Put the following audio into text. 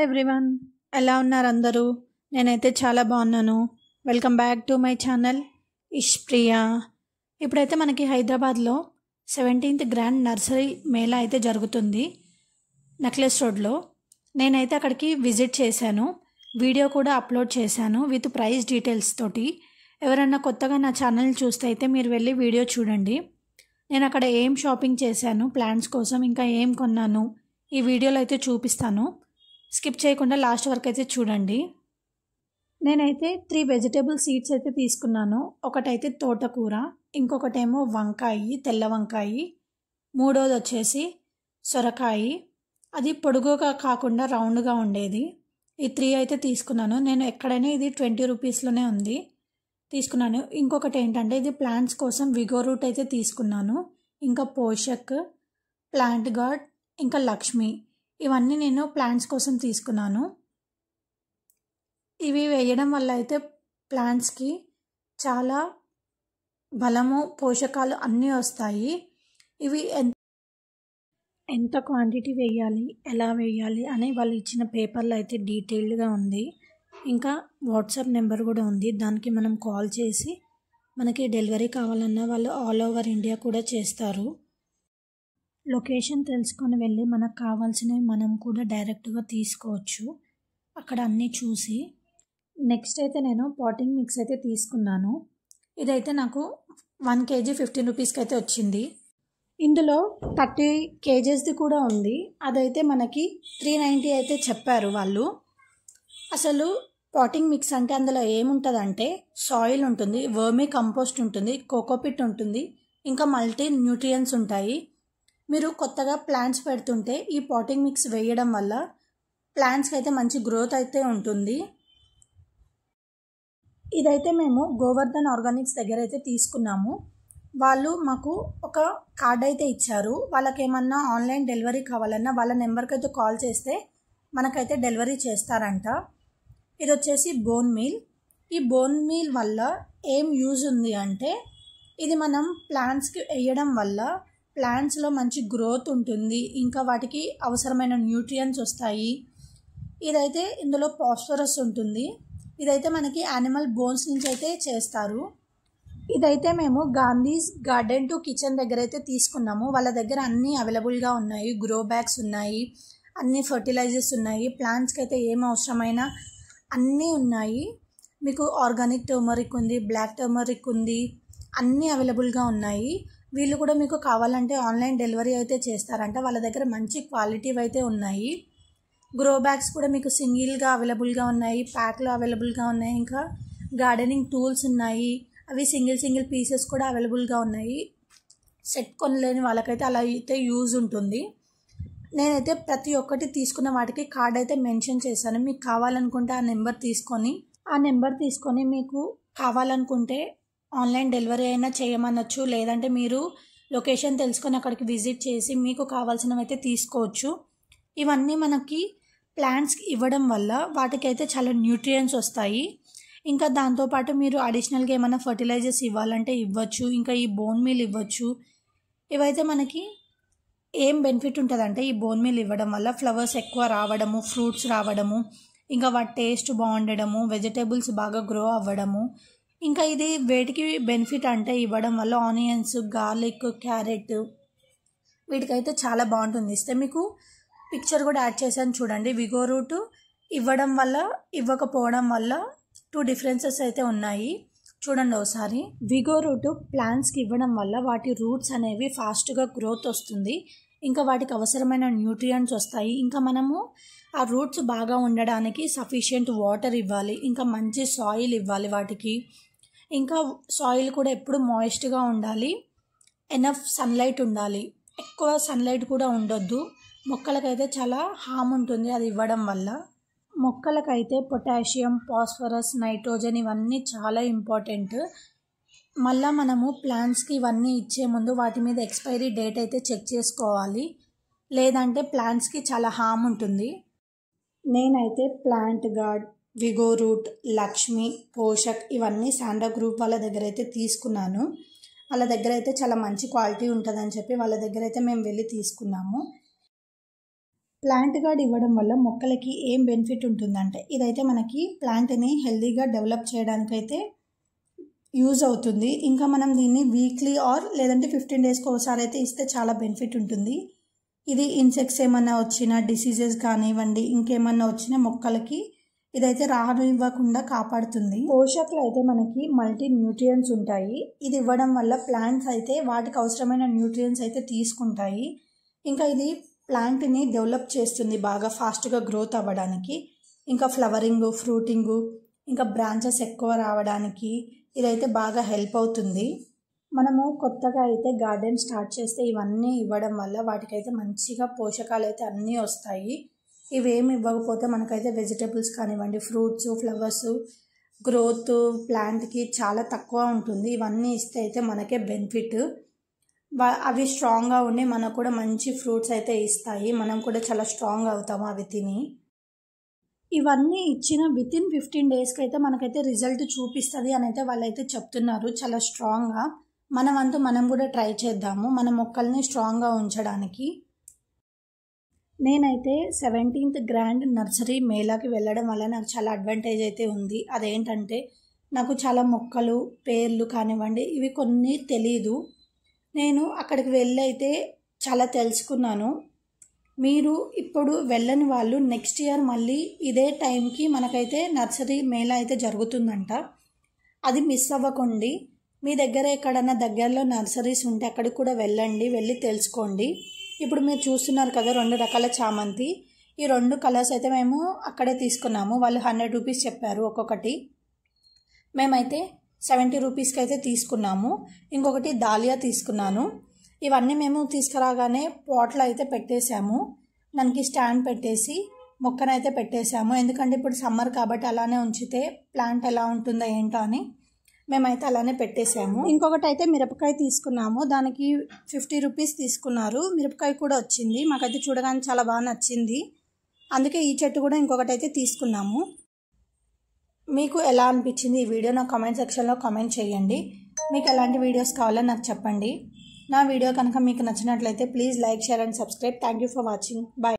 Hi everyone, ఎలా ఉన్నారు అందరూ? నేనైతే చాలా బాగున్నాను. Welcome back to my channel Ishpriya. ఇప్పుడైతే మనకి హైదరాబాద్లో 17th గ్రాండ్ నర్సరీ మేళా అయితే జరుగుతుంది నెక్లెస్ రోడ్లో. నేనైతే అక్కడికి విజిట్ చేశాను, వీడియో కూడా అప్లోడ్ చేశాను విత్ ప్రైస్ డీటెయిల్స్ తోటి. ఎవరైనా కొత్తగా నా ఛానల్ చూస్తే అయితే మీరు వెళ్ళి వీడియో చూడండి. నేను అక్కడ ఏం షాపింగ్ చేశాను ప్లాంట్స్ కోసం, ఇంకా ఏం కొన్నాను ఈ వీడియోలో అయితే చూపిస్తాను. స్కిప్ చేయకుండా లాస్ట్ వరకు అయితే చూడండి. నేనైతే 3 వెజిటేబుల్ సీడ్స్ అయితే తీసుకున్నాను. ఒకటైతే తోటకూర, ఇంకొకటేమో వంకాయ, తెల్ల వంకాయ, మూడోది వచ్చేసి సొరకాయ, అది పొడుగుగా కాకుండా రౌండ్గా ఉండేది. ఈ 3 అయితే తీసుకున్నాను. నేను ఎక్కడైనా ఇది 20 రూపీస్లోనే ఉంది, తీసుకున్నాను. ఇంకొకటి ఏంటంటే ఇది ప్లాంట్స్ కోసం విగో రూట్ అయితే తీసుకున్నాను. ఇంకా పోషక్, ప్లాంట్ గార్డ్, ఇంకా లక్ష్మి, ఇవన్నీ నేను ప్లాంట్స్ కోసం తీసుకున్నాను. ఇవి వేయడం వల్ల అయితే ప్లాంట్స్కి చాలా బలము, పోషకాలు అన్నీ వస్తాయి. ఇవి ఎంత క్వాంటిటీ వేయాలి, ఎలా వేయాలి అని వాళ్ళు ఇచ్చిన పేపర్లో అయితే డీటెయిల్డ్గా ఉంది. ఇంకా వాట్సాప్ నెంబర్ కూడా ఉంది, దానికి మనం కాల్ చేసి మనకి డెలివరీ కావాలన్నా వాళ్ళు ఆల్ ఓవర్ ఇండియా కూడా చేస్తారు. లొకేషన్ తెలుసుకొని వెళ్ళి మనకు కావాల్సినవి మనం కూడా డైరెక్ట్గా తీసుకోవచ్చు అక్కడ అన్నీ చూసి. నెక్స్ట్ అయితే నేను పాటింగ్ మిక్స్ అయితే తీసుకున్నాను. ఇదైతే నాకు 1 kg 15 రూపీస్కి అయితే వచ్చింది. ఇందులో 30 kgsది కూడా ఉంది, అదైతే మనకి 390 అయితే చెప్పారు వాళ్ళు. అసలు పాటింగ్ మిక్స్ అంటే అందులో ఏముంటుందంటే సాయిల్ ఉంటుంది, వర్మీ కంపోస్ట్ ఉంటుంది, కోకోపిట్ ఉంటుంది, ఇంకా మల్టీ న్యూట్రియన్స్ ఉంటాయి. మీరు కొత్తగా ప్లాంట్స్ పెడుతుంటే ఈ పాటింగ్ మిక్స్ వేయడం వల్ల ప్లాంట్స్కి అయితే మంచి గ్రోత్ అయితే ఉంటుంది. ఇదైతే మేము గోవర్ధన్ ఆర్గానిక్స్ దగ్గర అయితే తీసుకున్నాము. వాళ్ళు మాకు ఒక కార్డ్ అయితే ఇచ్చారు. వాళ్ళకి ఏమన్నా ఆన్లైన్ డెలివరీ కావాలన్నా వాళ్ళ నెంబర్కి అయితే కాల్ చేస్తే మనకైతే డెలివరీ చేస్తారంట. ఇది వచ్చేసి బోన్ మీల్. ఈ బోన్ మీల్ వల్ల ఏం యూజ్ ఉంది అంటే ఇది మనం ప్లాంట్స్కి వేయడం వల్ల ప్లాంట్స్లో మంచి గ్రోత్ ఉంటుంది, ఇంకా వాటికి అవసరమైన న్యూట్రియన్స్ వస్తాయి. ఇదైతే ఇందులో ఫాస్ఫరస్ ఉంటుంది. ఇదైతే మనకి యానిమల్ బోన్స్ నుంచి అయితే చేస్తారు. ఇదైతే మేము గాంధీస్ గార్డెన్ టు కిచెన్ దగ్గర అయితే తీసుకున్నాము. వాళ్ళ దగ్గర అన్నీ అవైలబుల్గా ఉన్నాయి, గ్రో బ్యాగ్స్ ఉన్నాయి, అన్ని ఫర్టిలైజర్స్ ఉన్నాయి, ప్లాంట్స్కి అయితే ఏం అవసరమైన అన్నీ ఉన్నాయి. మీకు ఆర్గానిక్ టర్మరిక్ ఉంది, బ్లాక్ టర్మరిక్ ఉంది, అన్నీ అవైలబుల్గా ఉన్నాయి. వీళ్ళు కూడా మీకు కావాలంటే ఆన్లైన్ డెలివరీ అయితే చేస్తారంట. వాళ్ళ దగ్గర మంచి క్వాలిటీ అయితే ఉన్నాయి. గ్రో బ్యాగ్స్ కూడా మీకు సింగిల్గా అవైలబుల్గా ఉన్నాయి, ప్యాక్లో అవైలబుల్గా ఉన్నాయి, ఇంకా గార్డెనింగ్ టూల్స్ ఉన్నాయి, అవి సింగిల్ పీసెస్ కూడా అవైలబుల్గా ఉన్నాయి. సెట్ కొనలేని వాళ్ళకైతే అలా అయితే యూజ్ ఉంటుంది. నేనైతే ప్రతి ఒక్కటి తీసుకున్న వాటికి కార్డ్ అయితే మెన్షన్ చేశాను. మీకు కావాలనుకుంటే ఆ నెంబర్ తీసుకొని మీకు కావాలనుకుంటే ఆన్లైన్ డెలివరీ అయినా చేయమనొచ్చు, లేదంటే మీరు లొకేషన్ తెలుసుకొని అక్కడికి విజిట్ చేసి మీకు కావాల్సినవి అయితే తీసుకోవచ్చు. ఇవన్నీ మనకి ప్లాంట్స్కి ఇవ్వడం వల్ల వాటికైతే చాలా న్యూట్రియన్స్ వస్తాయి. ఇంకా దాంతోపాటు మీరు అడిషనల్గా ఏమైనా ఫర్టిలైజర్స్ ఇవ్వాలంటే ఇవ్వచ్చు, ఇంకా ఈ బోన్ మీల్ ఇవ్వచ్చు. ఇవైతే మనకి ఏం బెనిఫిట్ ఉంటుందంటే ఈ బోన్ మీల్ ఇవ్వడం వల్ల ఫ్లవర్స్ ఎక్కువ రావడము, ఫ్రూట్స్ రావడము, ఇంకా వాటి టేస్ట్ బాగుండడము, వెజిటేబుల్స్ బాగా గ్రో అవ్వడము. ఇంకా ఇది వేటికి బెనిఫిట్ అంటే ఇవ్వడం వల్ల ఆనియన్స్, గార్లిక్, క్యారెట్ వీటికైతే చాలా బాగుంటుంది. ఇస్తే మీకు పిక్చర్ కూడా యాడ్ చేశాను చూడండి. విగో రూట్ ఇవ్వడం వల్ల ఇవ్వకపోవడం వల్ల 2 డిఫరెన్సెస్ అయితే ఉన్నాయి, చూడండి ఒకసారి. విగో రూట్ ప్లాంట్స్కి ఇవ్వడం వల్ల వాటి రూట్స్ అనేవి ఫాస్ట్గా గ్రోత్ వస్తుంది, ఇంకా వాటికి అవసరమైన న్యూట్రియంట్స్ వస్తాయి. ఇంకా మనము ఆ రూట్స్ బాగా ఉండడానికి సఫిషియెంట్ వాటర్ ఇవ్వాలి, ఇంకా మంచి సాయిల్ ఇవ్వాలి వాటికి. ఇంకా సాయిల్ కూడా ఎప్పుడు మాయిస్ట్గా ఉండాలి, ఎనఫ్ సన్లైట్ ఉండాలి, ఎక్కువ సన్లైట్ కూడా ఉండొద్దు. మొక్కలకైతే చాలా హామ్ ఉంటుంది అది ఇవ్వడం వల్ల. మొక్కలకైతే పొటాషియం, ఫాస్ఫరస్, నైట్రోజన్ ఇవన్నీ చాలా ఇంపార్టెంట్. మళ్ళీ మనము ప్లాంట్స్కి ఇవన్నీ ఇచ్చే ముందు వాటి మీద ఎక్స్పైరీ డేట్ అయితే చెక్ చేసుకోవాలి, లేదంటే ప్లాంట్స్కి చాలా హామ్ ఉంటుంది. నేనైతే plant guard, Vigo root, Lakshmi, Poshak ఇవన్నీ శాండా గ్రూప్ వాళ్ళ దగ్గర అయితే తీసుకున్నాను. వాళ్ళ దగ్గర అయితే చాలా మంచి క్వాలిటీ ఉంటుందని చెప్పి వాళ్ళ దగ్గర అయితే మేము వెళ్ళి తీసుకున్నాము. ప్లాంట్ గార్డ్ ఇవ్వడం వల్ల మొక్కలకి ఏం బెనిఫిట్ ఉంటుందంటే ఇదైతే మనకి ప్లాంట్ని హెల్తీగా డెవలప్ చేయడానికైతే యూజ్ అవుతుంది. ఇంకా మనం దీన్ని వీక్లీ లేదంటే 15 డేస్కి ఒకసారి అయితే ఇస్తే చాలా బెనిఫిట్ ఉంటుంది. ఇది ఇన్సెక్ట్స్ ఏమన్నా వచ్చినా డిసీజెస్ కానివ్వండి ఇంకేమన్నా వచ్చినా మొక్కలకి ఇదైతే రానివ్వకుండా కాపాడుతుంది. పోషకులు అయితే మనకి మల్టీ న్యూట్రియంట్స్ ఉంటాయి. ఇది ఇవ్వడం వల్ల ప్లాంట్స్ అయితే వాటికి అవసరమైన న్యూట్రియంట్స్ అయితే తీసుకుంటాయి. ఇంకా ఇది ప్లాంట్ని డెవలప్ చేస్తుంది బాగా ఫాస్ట్గా గ్రోత్ అవ్వడానికి. ఇంకా ఫ్లవరింగ్, ఫ్రూటింగ్, ఇంకా బ్రాంచెస్ ఎక్కువ రావడానికి ఇదైతే బాగా హెల్ప్ అవుతుంది. మనము కొత్తగా అయితే గార్డెన్ స్టార్ట్ చేస్తే ఇవన్నీ ఇవ్వడం వల్ల వాటికైతే మంచిగా పోషకాలు అయితే అన్నీ వస్తాయి. ఇవేమి ఇవ్వకపోతే మనకైతే వెజిటబుల్స్ కానివ్వండి, ఫ్రూట్స్, ఫ్లవర్స్ గ్రోత్ ప్లాంట్కి చాలా తక్కువ ఉంటుంది. ఇవన్నీ ఇస్తే అయితే మనకే బెనిఫిట్. అవి స్ట్రాంగ్గా ఉండి మనకు కూడా మంచి ఫ్రూట్స్ అయితే ఇస్తాయి. మనం కూడా చాలా స్ట్రాంగ్ అవుతాము అవి తిని. ఇవన్నీ ఇచ్చిన వితిన్ 15 డేస్కి అయితే మనకైతే రిజల్ట్ చూపిస్తుంది అని అయితే వాళ్ళైతే చెప్తున్నారు చాలా స్ట్రాంగ్గా. మనం కూడా ట్రై చేద్దాము మన మొక్కల్ని స్ట్రాంగ్గా ఉంచడానికి. నేనైతే 17th గ్రాండ్ నర్సరీ మేళాకి వెళ్ళడం వల్ల నాకు చాలా అడ్వాంటేజ్ అయితే ఉంది. అదేంటంటే నాకు చాలా మొక్కలు పేర్లు కానివ్వండి ఇవి కొన్ని తెలీదు. నేను అక్కడికి వెళ్ళి అయితే చాలా తెలుసుకున్నాను. మీరు ఇప్పుడు వెళ్ళని వాళ్ళు నెక్స్ట్ ఇయర్ మళ్ళీ ఇదే టైంకి మనకైతే నర్సరీ మేళా అయితే జరుగుతుందంట. అది మిస్ అవ్వకండి. మీ దగ్గర ఎక్కడన్నా దగ్గరలో నర్సరీస్ ఉంటే అక్కడికి కూడా వెళ్ళండి, వెళ్ళి తెలుసుకోండి. ఇప్పుడు మీరు చూస్తున్నారు కదా 2 రకాల చామంతి. ఈ 2 కలర్స్ అయితే మేము అక్కడే తీసుకున్నాము. వాళ్ళు 100 రూపీస్ చెప్పారు ఒక్కొక్కటి. మేమైతే 70 రూపీస్కి అయితే తీసుకున్నాము. ఇంకొకటి దాలియా తీసుకున్నాను. ఇవన్నీ మేము తీసుకురాగానే పాట్లో అయితే పెట్టేశాము. దానికి స్టాండ్ పెట్టేసి మొక్కనైతే పెట్టేశాము. ఎందుకంటే ఇప్పుడు సమ్మర్ కాబట్టి అలానే ఉంచితే ప్లాంట్ ఎలా ఉంటుందో ఏంటో అని మేమైతే అలానే పెట్టేశాము. ఇంకొకటి అయితే మిరపకాయ తీసుకున్నాము. దానికి 50 రూపీస్ తీసుకున్నారు. మిరపకాయ కూడా వచ్చింది. మాకైతే చూడగానే చాలా బాగా నచ్చింది. అందుకే ఈ చెట్టు కూడా ఇంకొకటి అయితే తీసుకున్నాము. మీకు ఎలా అనిపించింది ఈ వీడియో నా కామెంట్ సెక్షన్లో కామెంట్ చేయండి. మీకు ఎలాంటి వీడియోస్ కావాలో నాకు చెప్పండి. నా వీడియో కనుక మీకు నచ్చినట్లయితే please like, share and subscribe. Thank you for watching. Bye.